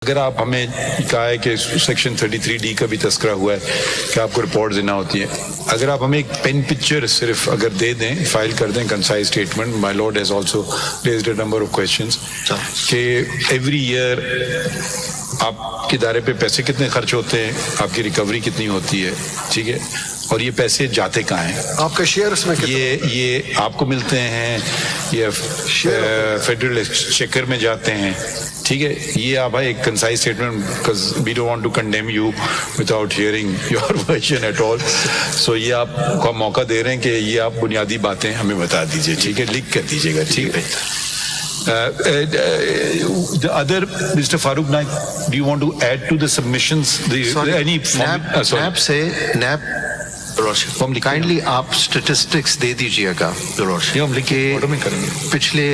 अगर आप हमें कहा है कि सेक्शन 33D का भी तस्करा हुआ है कि आपको रिपोर्ट देना होती है, अगर आप हमें एक पेन पिक्चर सिर्फ अगर दे दें, फाइल कर दें concise statement, my Lord has also raised a number of questions कि एवरी ईयर आपके दायरे पे पैसे कितने खर्च होते हैं, आपकी रिकवरी कितनी होती है, ठीक है, और ये पैसे जाते कहाँ हैं, आपका शेयर उसमें ये आपको मिलते हैं, ये फेडरल एक्सचेकर में जाते हैं, ठीक है, ये आप भाई एक concise statement, because we don't want to condemn you without hearing your version at all, so ये आपको मौका दे रहे हैं कि ये आप बुनियादी बातें हमें बता दीजिए, ठीक है, लिख कर दीजिएगा, ठीक है। The other, Mr. Farooq Naik, do you want to add to the submissions? Kindly आप स्टेटिस्टिक्स दे दीजिएगा कि पिछले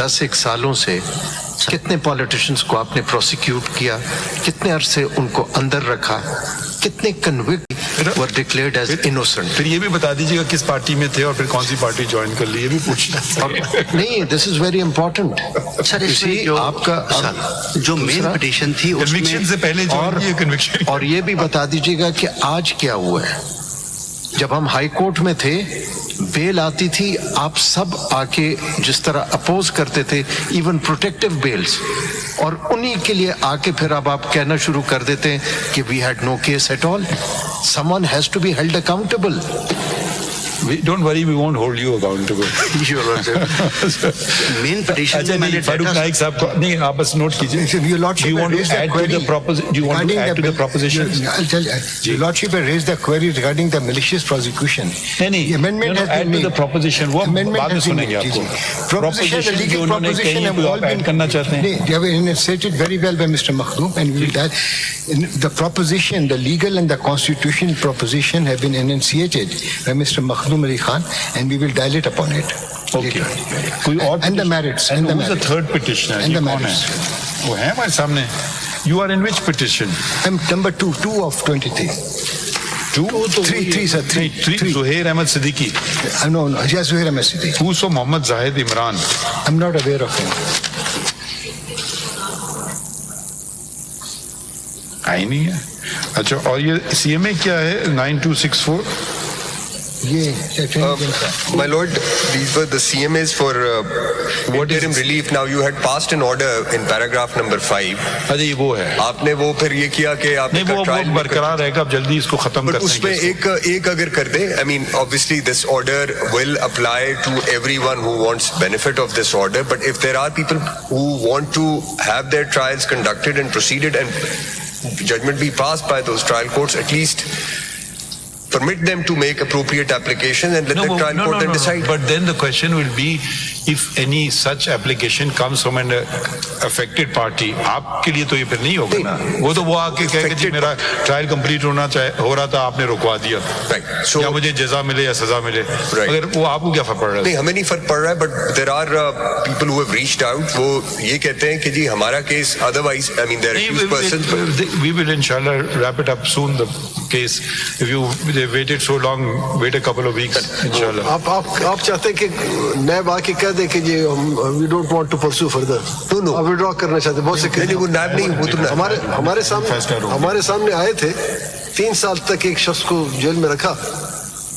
10 सालों से कितने पॉलिटिशियंस को आपने प्रोसिक्यूट किया, कितने अरसे उनको अंदर रखा, कितने कन्विक्ट वर डिक्लेयर्ड एज इनोसेंट। फिर ये भी बता दीजिएगा किस पार्टी में थे और फिर कौन सी पार्टी ज्वाइन कर ली, ये भी पूछना। नहीं, this is very important sir. इसलिए आपका जो मेन पिटीशन थी कन्विक्शन से पहले कन्विक्शन, और ये भी बता दीजिएगा कि आज क्या हुआ है। जब हम हाई कोर्ट में थे, बेल आती थी, आप सब आके जिस तरह अपोज करते थे, इवन प्रोटेक्टिव बेल्स, और उन्हीं के लिए आके फिर अब आप कहना शुरू कर देते हैं कि we had no case at all. Someone has to be held accountable. Don't worry, we won't hold you accountable. Main petition में फारूक नाइक साहब को नहीं, आप बस नोट कीजिए। Do you want to add to the proposition? Do you want to add to the proposition? I'll tell you. Your Lordship has raised the query regarding the malicious prosecution. नहीं, amendment has been made. The proposition वो बाद में सुनेंगे आपको। Proposition, the legal proposition have all been करना चाहते हैं। They have been stated very well by Mr. Makhdoom, and we will that the proposition, the legal and the constitutional proposition have been enunciated by Mr. Makhdoom Ali Khan, and we will dilate upon it. Okay. And the merits. And who is the third petitioner? And the merits. वो है हमारे सामने। You are in which petition? I'm number 2 of 23. 3, sir. 3. Zuhair Ahmed Siddiqui. No. Yes, Zuhair Ahmed Siddiqui. Who's Mohammed Zahid Imran? I'm not aware of him. आई नहीं है। अच्छा, और ये CMA क्या है? 9264? My lord, these were the CMAs for interim relief. Now you had passed an order in paragraph number 5. अरे ये वो है। आपने वो फिर ये किया कि आपने नहीं, वो बरकरार रहेगा, अब जल्दी इसको खत्म करते हैं। उसमें एक अगर कर दे, I mean, obviously this order will apply to everyone who wants benefit of this order. But if there are people who want to have their trials conducted and proceeded and judgment be passed by those trial courts, at least permit them to make appropriate application and let the trial court then decide. But then the question will be, if any such application comes from an affected party, आपके लिए तो ये फिर नहीं होगा ना। वो तो वो आके कहेगा जी मेरा ट्रायल कंप्लीट हो रहा था, आपने रुकवा दिया, so या मुझे जजा मिले या सजा मिले, अगर वो आपको क्या फर्क पड़ रहा है? नहीं, हमें नहीं फर्क पड़ रहा है, but there are people who have reached out, वो ये कहते हैं कि जी हमारा case otherwise, I mean, they're accused persons. We will inshallah wrap it up soon, the case. If you they waited so long, wait a couple of weeks, inshallah. आप चाहते हैं कि नैब आके कह दे कि जी we don't want to pursue further. No. आप withdraw करना चाहते हैं, बहुत से नहीं, वो नैब नहीं, वो तो हमारे सामने आए थे। 3 साल तक एक शख्स को जेल में रखा,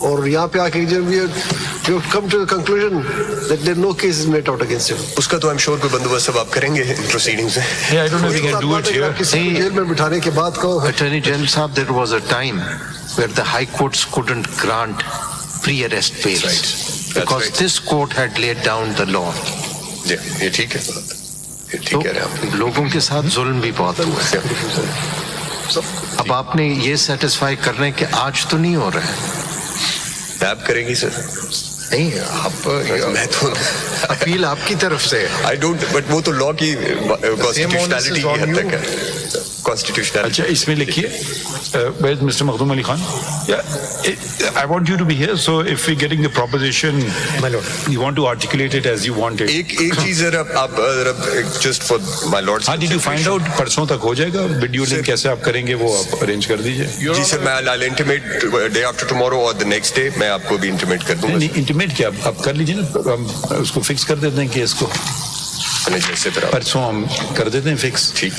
और यहाँ पे आके जब we have come to the conclusion that there no case is made out against him. उसका तो I'm sure कोई बंदोबस्त सब आप करेंगे प्रोसीडिंग्स में। Yeah, I don't know if we can do it here. किसी को जेल में बिठाने के बाद कहो। Attorney General साहब, there was a time where the high courts couldn't grant pre-arrest bails, right. because this court had laid down the law. ये ठीक है, ये ठीक है। तो लोगों के साथ जुल्म भी बहुत हुआ है। अब आपने ये सेटिस्फाई करना है कि आज तो नहीं हो रहा है। नैब करेंगी सर। नहीं, आप मैं तो अपील आपकी तरफ से है। I don't, but वो तो लॉ की कॉन्स्टिट्यूशनैलिटी की हद तक है, कॉन्स्टिट्यूशनैलिटी। अच्छा, इसमें लिखिए, where is Mr. Makhdoom Ali Khan? Yeah, I want you to be here, so if we're getting the proposition, my lord, you want to articulate it as you want it. एक चीज जरा आप just for my lord's. हाँ, did you find out परसों तक हो जाएगा? Video link कैसे आप करेंगे वो आप अरेंज कर दीजिए। जी सर, मैं I'll intimate day after tomorrow or the next day, मैं आपको भी intimate कर दूंगा। नहीं, intimate क्या, आप कर लीजिए ना, हम उसको फिक्स कर देते हैं केस को। मैंने जैसे फिर आप परसों हम कर देते हैं फिक्स। ठीक।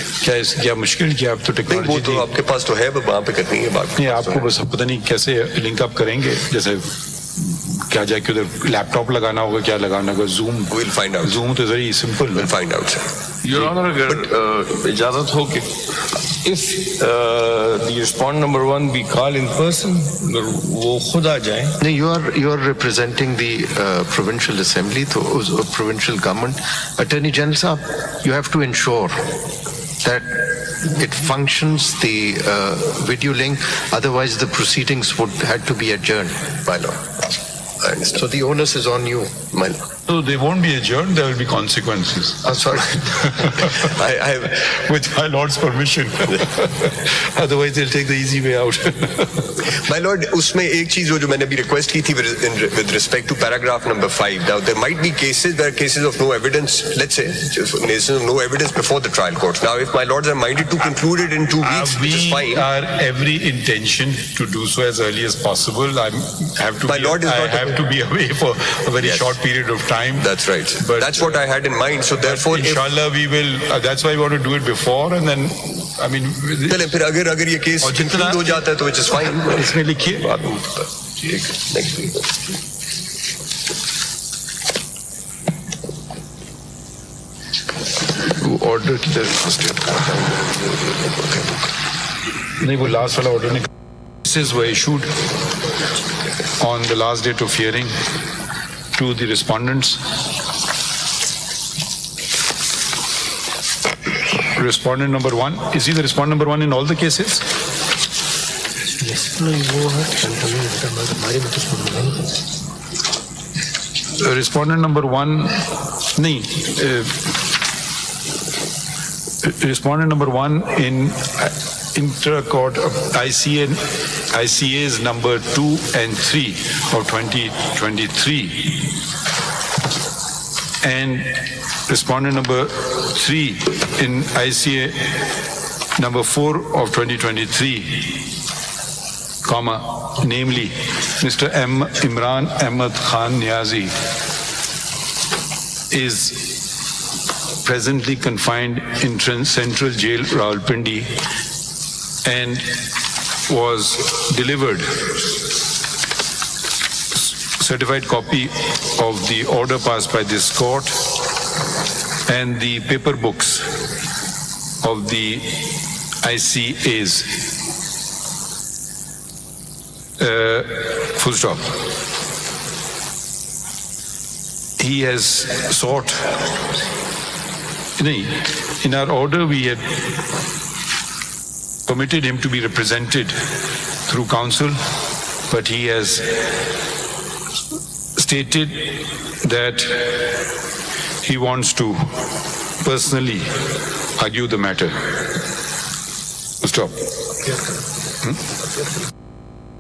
क्या मुश्किल क्या, आप तो नहीं, वो टेक्नोलॉजी तो आपके पास तो है, वहाँ पे करनी है बात। नहीं, आपको बस पता नहीं कैसे लिंक अप करेंगे, जैसे क्या जाके उधर लैपटॉप लगाना होगा, क्या लगाना होगा, zoom We'll find out. Zoom तो very simple. We'll find out, sir. Your Honor, अगर इजाजत हो कि if the respondent number 1 be called in person, अगर वो खुद आ जाए। No, you are representing the provincial assembly, तो provincial government. Attorney General साहब, you have to ensure that it functions, the video link, otherwise the proceedings would had to be adjourned. My lord. I understand. So the onus is on you. My lord. So they won't be adjourned, there will be consequences. I'm sorry. I With my lord's permission. Otherwise they'll take the easy way out. My lord, उसमें एक चीज जो मैंने भी request की थी with respect to paragraph number 5. Now there might be cases where cases of no evidence, let's say, cases of no evidence before the trial courts. Now if my lords are minded to conclude it in 2 weeks, which is We fine. are every intention to do so as early as possible. I have to My lord is I not a- have to be away for a very Yes. short period of time. That's right. But, That's what I had in mind. So therefore, if inshallah we will, that's why we want to do it before, and then, I mean, चलें फिर अगर ये case और जितना- conclude हो जाता है तो which is fine. इसमें लिखिए ठीक है, next week. ऑर्डर की नहीं, वो लास्ट वाला ऑर्डर नहीं, cases were issued on the last date of hearing to the respondents. Respondent number 1, is he the respondent number 1 in all the cases? Respondent number 1, nahi, respondent number 1 in intra-court ICAs number 2 and 3 of 2023, and respondent number 3 in ICA number 4 of 2023, comma, namely Mr. Imran Ahmed Khan Niazi is presently confined in Central Jail, Rawalpindi, and was delivered certified copy of the order passed by this court and the paper books of the ICAs. Full stop. He has sought, in our order we had permitted him to be represented through counsel, but he has stated that he wants to personally argue the matter. Stop.